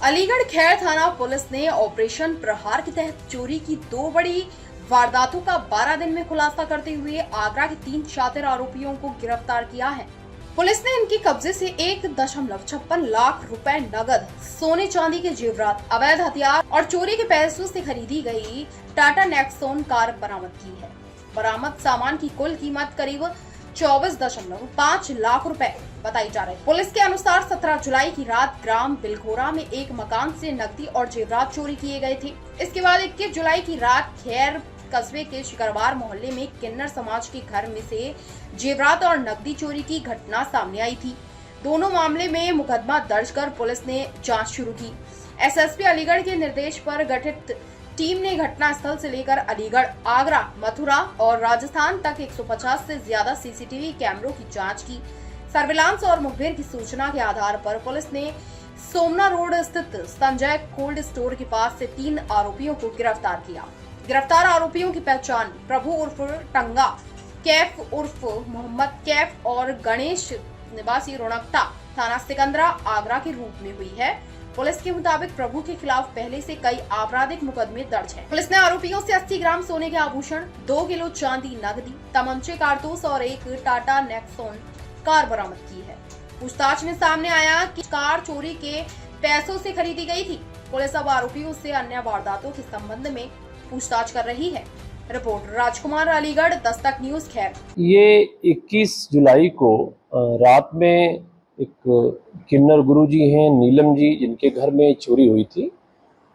अलीगढ़ खैर थाना पुलिस ने ऑपरेशन प्रहार के तहत चोरी की 2 बड़ी वारदातों का 12 दिन में खुलासा करते हुए आगरा के 3 शातिर आरोपियों को गिरफ्तार किया है। पुलिस ने इनके कब्जे से 1.56 लाख रुपए नगद, सोने चांदी के जेवरात, अवैध हथियार और चोरी के पैसों से खरीदी गई टाटा नेक्सॉन कार बरामद की है। बरामद सामान की कुल कीमत करीब 24.5 लाख रुपए बताई जा रही है। पुलिस के अनुसार 17 जुलाई की रात ग्राम बिलखोरा में एक मकान से नकदी और जेवरात चोरी किए गए थे। इसके बाद 21 जुलाई की रात खैर कस्बे के शिकरवार मोहल्ले में किन्नर समाज के घर में से जेवरात और नकदी चोरी की घटना सामने आई थी। दोनों मामले में मुकदमा दर्ज कर पुलिस ने जांच शुरू की। एसएसपी अलीगढ़ के निर्देश पर गठित टीम ने घटना स्थल से लेकर अलीगढ़, आगरा, मथुरा और राजस्थान तक 150 से ज्यादा सीसीटीवी कैमरों की जांच की। सर्विलांस और मुखबिर की सूचना के आधार पर पुलिस ने सोमना रोड स्थित संजय कोल्ड स्टोर के पास से 3 आरोपियों को गिरफ्तार किया। गिरफ्तार आरोपियों की पहचान प्रभु उर्फ टंगा, कैफ उर्फ मोहम्मद कैफ और गणेश निवासी रोनकता, थाना सिकंदरा, आगरा के रूप में हुई है। पुलिस के मुताबिक प्रभु के खिलाफ पहले से कई आपराधिक मुकदमे दर्ज हैं। पुलिस ने आरोपियों से 80 ग्राम सोने के आभूषण, 2 किलो चांदी नकदी, तमंचे, कारतूस और एक टाटा नेक्सॉन कार बरामद की है। पूछताछ में सामने आया कि कार चोरी के पैसों से खरीदी गई थी। पुलिस अब आरोपियों से अन्य वारदातों के संबंध में पूछताछ कर रही है। रिपोर्ट राजकुमार, अलीगढ़, दस्तक न्यूज खैर। ये 21 जुलाई को रात में एक किन्नर गुरुजी हैं नीलम जी, जिनके घर में चोरी हुई थी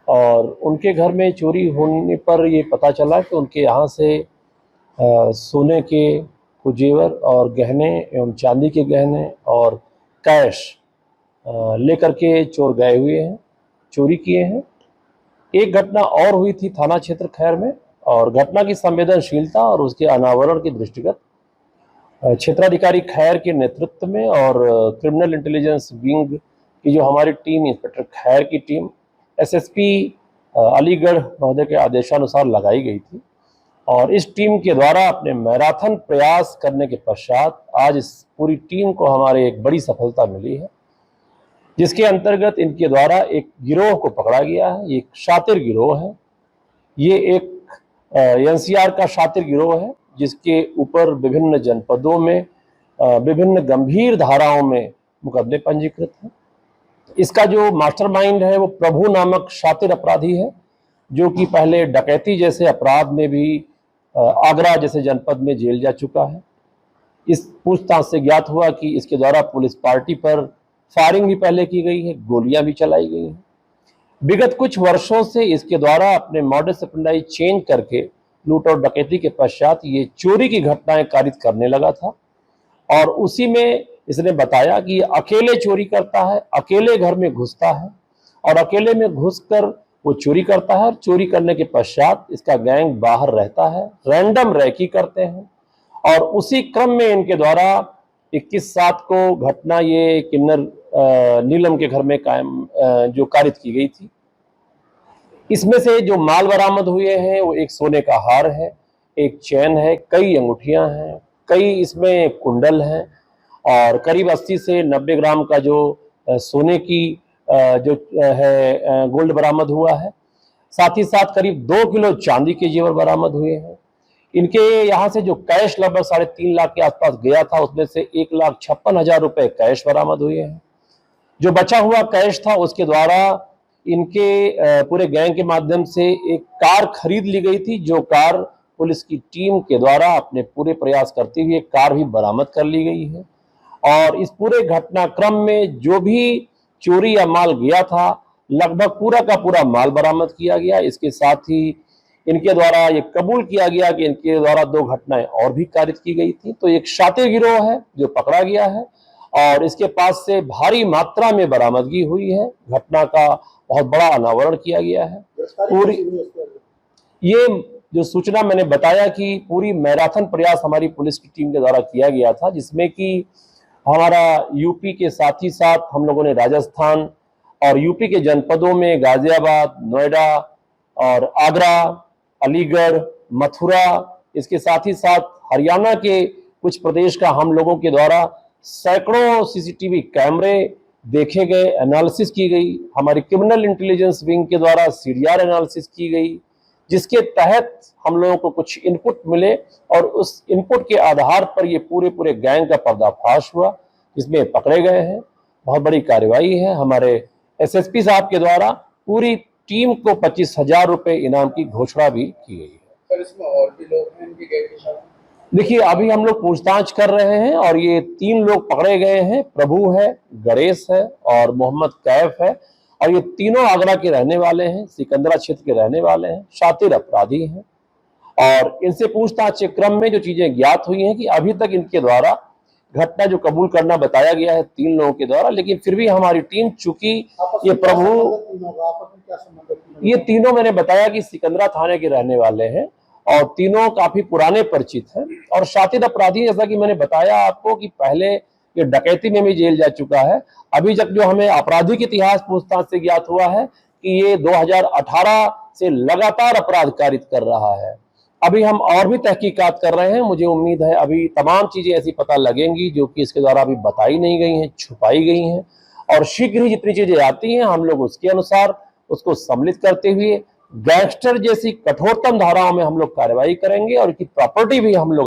और उनके घर में चोरी होने पर ये पता चला कि उनके यहाँ से सोने के कुछ जेवर और गहने एवं चांदी के गहने और कैश लेकर के चोर गए हुए हैं, चोरी किए हैं। एक घटना और हुई थी थाना क्षेत्र खैर में, और घटना की संवेदनशीलता और उसके अनावरण के दृष्टिगत क्षेत्राधिकारी खैर के नेतृत्व में और क्रिमिनल इंटेलिजेंस विंग की जो हमारी टीम, इंस्पेक्टर खैर की टीम एसएसपी अलीगढ़ महोदय के आदेशानुसार लगाई गई थी। और इस टीम के द्वारा अपने मैराथन प्रयास करने के पश्चात आज इस पूरी टीम को हमारे एक बड़ी सफलता मिली है, जिसके अंतर्गत इनके द्वारा एक गिरोह को पकड़ा गया है। ये एक शातिर गिरोह है। ये एक एनसीआर का शातिर गिरोह है, जिसके ऊपर विभिन्न जनपदों में विभिन्न गंभीर धाराओं में मुकदमे पंजीकृत हैं। इसका जो मास्टरमाइंड है वो प्रभु नामक शातिर अपराधी है, जो कि पहले डकैती जैसे अपराध में भी आगरा जैसे जनपद में जेल जा चुका है। इस पूछताछ से ज्ञात हुआ कि इसके द्वारा पुलिस पार्टी पर फायरिंग भी पहले की गई है, गोलियां भी चलाई गई हैं। विगत कुछ वर्षों से इसके द्वारा अपने मॉडस ऑपरेंडी चेंज करके लूट और डकैती के पश्चात ये चोरी की घटनाएं कारित करने लगा था। और उसी में इसने बताया कि ये अकेले चोरी करता है, अकेले घर में घुसता है और अकेले में घुसकर वो चोरी करता है। चोरी करने के पश्चात इसका गैंग बाहर रहता है, रैंडम रैकी करते हैं। और उसी क्रम में इनके द्वारा 21/7 को घटना ये किन्नर नीलम के घर में जो कारित की गई थी। इसमें से जो माल बरामद हुए हैं वो एक सोने का हार है, एक चैन है, कई अंगूठियां हैं, कई इसमें कुंडल हैं और करीब 80 से 90 ग्राम का जो सोने की जो है गोल्ड बरामद हुआ है। साथ ही साथ करीब 2 किलो चांदी के जेवर बरामद हुए हैं। इनके यहाँ से जो कैश लगभग 3.5 लाख के आसपास गया था, उसमें से 1,56,000 रुपए कैश बरामद हुए हैं। जो बचा हुआ कैश था उसके द्वारा इनके पूरे गैंग के माध्यम से एक कार खरीद ली गई थी, जो कार पुलिस की टीम के द्वारा अपने पूरे प्रयास करते हुए कार भी बरामद कर ली गई है। और इस पूरे घटनाक्रम में जो भी चोरी या माल गया था, लगभग पूरा का पूरा माल बरामद किया गया। इसके साथ ही इनके द्वारा ये कबूल किया गया कि इनके द्वारा 2 घटनाएं और भी कारित की गई थी। तो एक शातिर गिरोह है जो पकड़ा गया है और इसके पास से भारी मात्रा में बरामदगी हुई है। घटना का बहुत बड़ा अनावरण किया गया है। पूरी ये जो सूचना मैंने बताया कि पूरी मैराथन प्रयास हमारी पुलिस की टीम के द्वारा किया गया था, जिसमें कि हमारा यूपी के साथ ही साथ हम लोगों ने राजस्थान और यूपी के जनपदों में गाजियाबाद, नोएडा और आगरा, अलीगढ़, मथुरा, इसके साथ ही साथ हरियाणा के कुछ प्रदेश का हम लोगों के द्वारा सैकड़ों सीसीटीवी कैमरे देखे गए, एनालिसिस की गई, हमारी क्रिमिनल इंटेलिजेंस विंग के द्वारा सीडीआर एनालिसिस की गई, जिसके तहत हम लोगों को कुछ इनपुट मिले और उस इनपुट के आधार पर ये पूरे गैंग का पर्दाफाश हुआ, जिसमें पकड़े गए हैं। बहुत बड़ी कार्रवाई है। हमारे एसएसपी साहब के द्वारा पूरी टीम को 25,000 रुपए इनाम की घोषणा भी की गई है। सर, इसमें और भी लोग हैं इनकी गैंग के साथ? देखिए, अभी हम लोग पूछताछ कर रहे हैं और ये 3 लोग पकड़े गए हैं। प्रभु है, गणेश है और मोहम्मद कैफ है, और ये तीनों आगरा के रहने वाले हैं, सिकंदरा क्षेत्र के रहने वाले हैं, शातिर अपराधी हैं। और इनसे पूछताछ के क्रम में जो चीजें ज्ञात हुई हैं कि अभी तक इनके द्वारा घटना जो कबूल करना बताया गया है 3 लोगों के द्वारा, लेकिन फिर भी हमारी टीम, चूंकि ये ये तीनों मैंने बताया कि सिकंदरा थाने के रहने वाले हैं और तीनों काफी पुराने परिचित हैं और शातिर अपराधी, जैसा कि मैंने बताया आपको कि पहले ये डकैती में भी जेल जा चुका है। अभी तक जो हमें आपराधिक इतिहास पूछताछ से ज्ञात हुआ है कि ये 2018 से लगातार अपराध कारित कर रहा है। अभी हम और भी तहकीकात कर रहे हैं। मुझे उम्मीद है अभी तमाम चीजें ऐसी पता लगेंगी जो कि इसके द्वारा अभी बताई नहीं गई हैं, छुपाई गई हैं, और शीघ्र ही जितनी चीजें आती हैं हम लोग उसके अनुसार उसको सम्मिलित करते हुए गैंगस्टर जैसी कठोरतम धाराओं में हम लोग कार्रवाई करेंगे और इसकी प्रॉपर्टी भी हम लोग